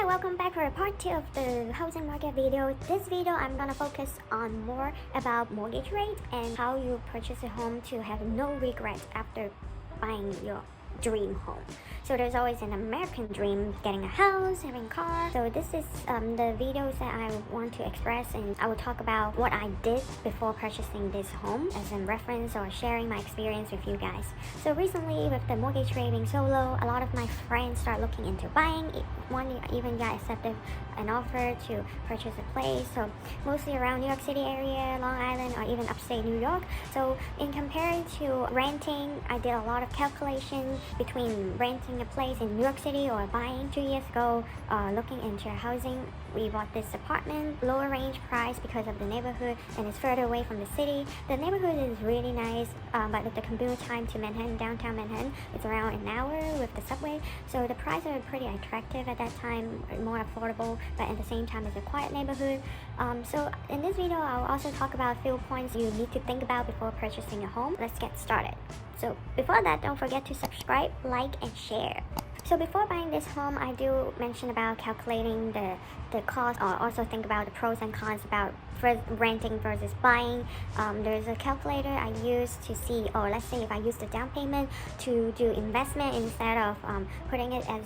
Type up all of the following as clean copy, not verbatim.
welcome back for a part 2 of the housing market video. This video I'm gonna focus on more about mortgage rate and how you purchase a home to have no regrets after buying your dream home. So there's always an American dream, getting a house, having a car. So this is the videos that I want to express, and I will talk about what I did before purchasing this home as a reference or sharing my experience with you guys. So recently, with the mortgage rate being so low, a lot of my friends start looking into buying. One even got accepted an offer to purchase a place, so mostly around New York City area, Long Island, or even upstate New York. So in comparing to renting, I did a lot of calculations between renting a place in New York City or buying 2 years ago. Looking into housing, we bought this apartment, lower range price because of the neighborhood, and it's further away from the city. The neighborhood is really nice, but the commute time to Manhattan, downtown Manhattan, it's around an hour with the subway. So the prices are pretty attractive at that time, more affordable, but at the same time it's a quiet neighborhood. So in this video, I'll also talk about a few points you need to think about before purchasing a home. Let's get started. So before that, don't forget to subscribe, like, and share. So before buying this home, I do mention about calculating the cost, or also think about the pros and cons about renting versus buying. There's a calculator I use to see, or let's say if I use the down payment to do investment instead of putting it as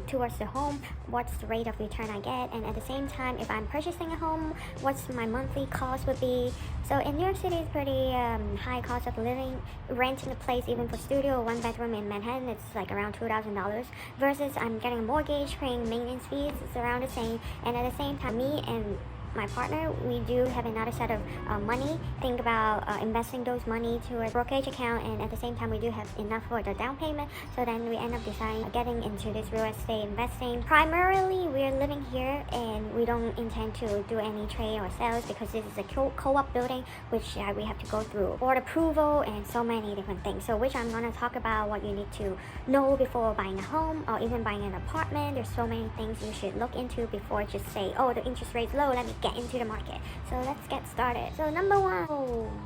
towards the home, what's the rate of return I get, and at the same time, if I'm purchasing a home, what's my monthly cost would be. So in New York City, it's pretty high cost of living. Renting a place, even for studio, 1 bedroom in Manhattan, it's like around $2,000, versus I'm getting a mortgage, paying maintenance fees, it's around the same. And at the same time, me and my partner, we do have another set of money. Think about investing those money to a brokerage account, and at the same time we do have enough for the down payment. So then we end up deciding getting into this real estate investing. Primarily we're living here and we don't intend to do any trade or sales because this is a co-op building, which we have to go through board approval and so many different things. So which I'm going to talk about what you need to know before buying a home or even buying an apartment. There's so many things you should look into before just say, oh, the interest rate's low, let me get into the market. So let's get started. So number one,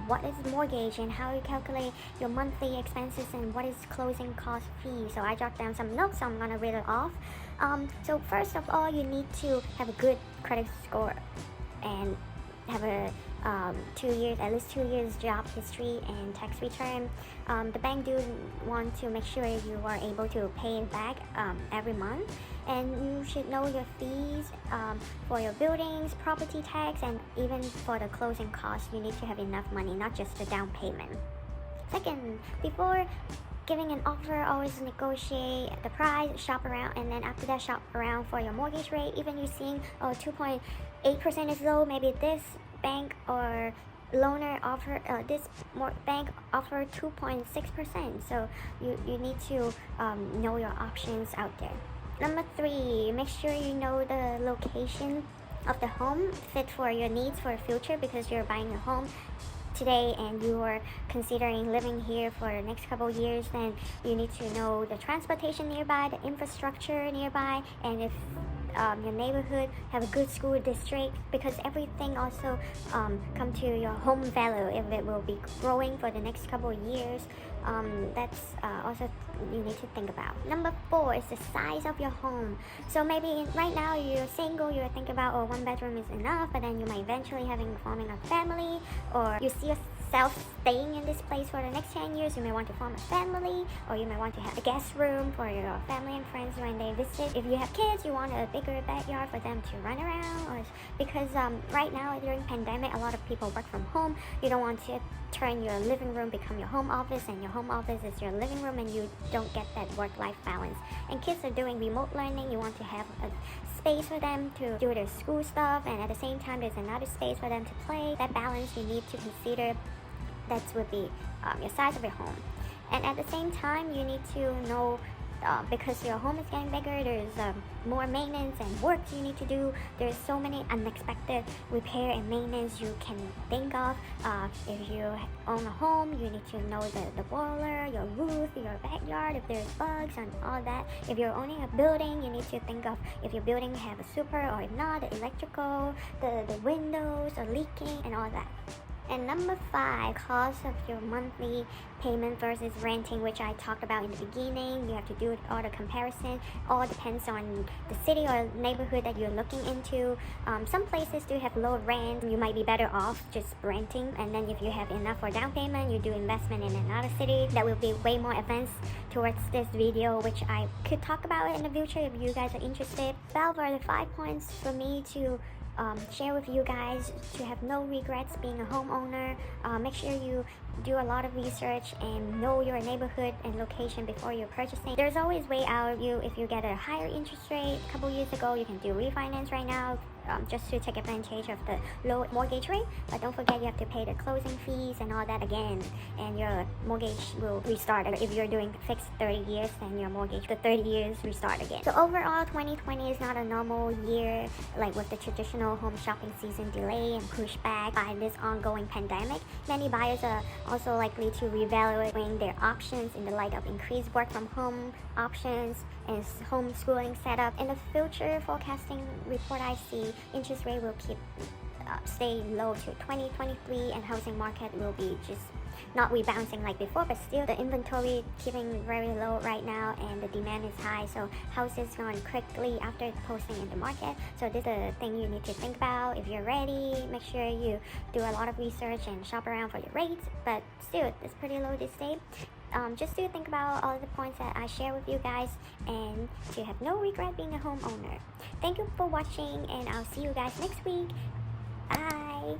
what is mortgage and how you calculate your monthly expenses and what is closing cost fee. So I jot down some notes, so I'm gonna read it off. So first of all, you need to have a good credit score and have a at least 2 years job history and tax return. The bank do want to make sure you are able to pay it back every month, and you should know your fees for your buildings, property tax, and even for the closing costs. You need to have enough money, not just the down payment. Second, before giving an offer, always negotiate the price, shop around, and then after that, shop around for your mortgage rate. Even you're seeing 2.8% is low, maybe this bank or loaner offer bank offer 2.6%. So you need to know your options out there. Number 3, make sure you know the location of the home fit for your needs for the future, because you're buying a home today and you are considering living here for the next couple of years. Then you need to know the transportation nearby, the infrastructure nearby, and if your neighborhood have a good school district, because everything also come to your home value if it will be growing for the next couple of years. That's also you need to think about. Number 4 is the size of your home. So maybe right now you're single, you're thinking about, oh, 1 bedroom is enough, but then you might eventually forming a family, or you see yourself staying in this place for the next 10 years. You may want to form a family, or you may want to have a guest room for your family and friends when they visit. If you have kids, you want a bigger backyard for them to run around, or because right now during pandemic, a lot of people work from home. You don't want to turn your living room become your home office, and your home office is your living room, and you don't get that work-life balance. And kids are doing remote learning. You want to have a space for them to do their school stuff, and at the same time there's another space for them to play. That balance you need to consider. That would be your size of your home. And at the same time, you need to know, because your home is getting bigger, there's more maintenance and work you need to do. There's so many unexpected repair and maintenance you can think of. If you own a home, you need to know the boiler, your roof, your backyard, if there's bugs and all that. If you're owning a building, you need to think of if your building have a super or if not, the electrical, the windows are leaking and all that. And number 5, cost of your monthly payment versus renting, which I talked about in the beginning. You have to do all the comparison. All depends on the city or neighborhood that you're looking into. Some places do have low rent. You might be better off just renting. And then if you have enough for down payment, you do investment in another city. That will be way more advanced towards this video, which I could talk about in the future if you guys are interested. That were the 5 points for me to share with you guys to have no regrets being a homeowner. Make sure you do a lot of research and know your neighborhood and location before you're purchasing. There's always way out. If you get a higher interest rate a couple years ago, you can do refinance right now, just to take advantage of the low mortgage rate. But don't forget, you have to pay the closing fees and all that again, and your mortgage will restart. If you're doing fixed 30 years, then your mortgage, the 30 years restart again. So overall, 2020 is not a normal year, like with the traditional home shopping season delay and pushed back by this ongoing pandemic. Many buyers are also likely to reevaluate their options in the light of increased work from home options and homeschooling setup. In the future forecasting report I see, interest rate will keep stay low to 2023, and housing market will be just not rebounding like before, but still the inventory keeping very low right now, and the demand is high, so houses going quickly after posting in the market. So this is a thing you need to think about. If you're ready, make sure you do a lot of research and shop around for your rates, but still it's pretty low this day. Just to think about all the points that I share with you guys, and to have no regret being a homeowner. Thank you for watching, and I'll see you guys next week. Bye.